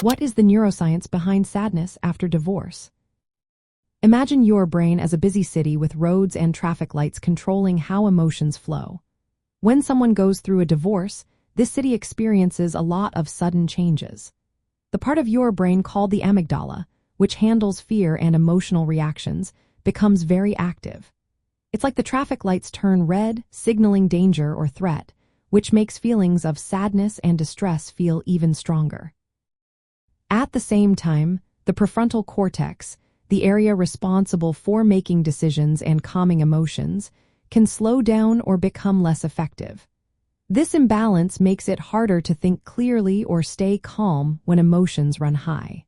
What is the neuroscience behind sadness after divorce? Imagine your brain as a busy city with roads and traffic lights controlling how emotions flow. When someone goes through a divorce, this city experiences a lot of sudden changes. The part of your brain called the amygdala, which handles fear and emotional reactions, becomes very active. It's like the traffic lights turn red, signaling danger or threat, which makes feelings of sadness and distress feel even stronger. At the same time, the prefrontal cortex, the area responsible for making decisions and calming emotions, can slow down or become less effective. This imbalance makes it harder to think clearly or stay calm when emotions run high.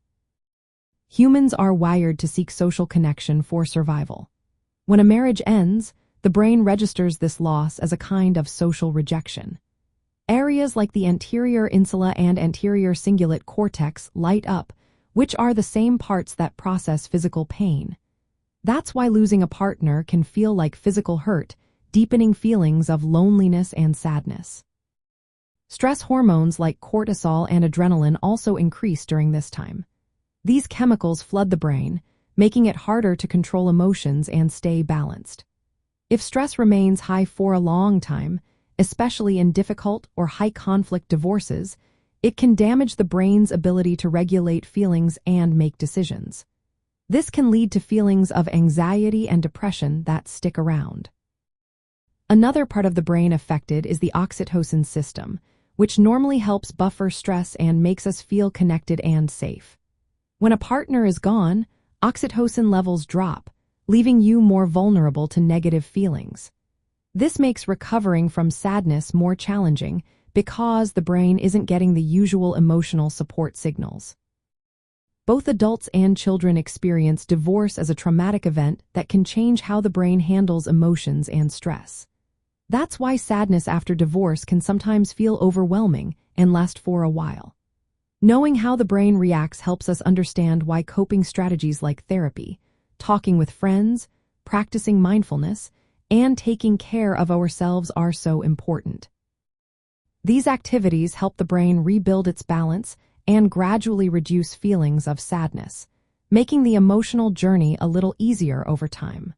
Humans are wired to seek social connection for survival. When a marriage ends, the brain registers this loss as a kind of social rejection. Areas like the anterior insula and anterior cingulate cortex light up, which are the same parts that process physical pain. That's why losing a partner can feel like physical hurt, deepening feelings of loneliness and sadness. Stress hormones like cortisol and adrenaline also increase during this time. These chemicals flood the brain, making it harder to control emotions and stay balanced. If stress remains high for a long time, especially in difficult or high-conflict divorces, it can damage the brain's ability to regulate feelings and make decisions. This can lead to feelings of anxiety and depression that stick around. Another part of the brain affected is the oxytocin system, which normally helps buffer stress and makes us feel connected and safe. When a partner is gone, oxytocin levels drop, leaving you more vulnerable to negative feelings. This makes recovering from sadness more challenging because the brain isn't getting the usual emotional support signals. Both adults and children experience divorce as a traumatic event that can change how the brain handles emotions and stress. That's why sadness after divorce can sometimes feel overwhelming and last for a while. Knowing how the brain reacts helps us understand why coping strategies like therapy, talking with friends, practicing mindfulness, and taking care of ourselves are so important. These activities help the brain rebuild its balance and gradually reduce feelings of sadness, making the emotional journey a little easier over time.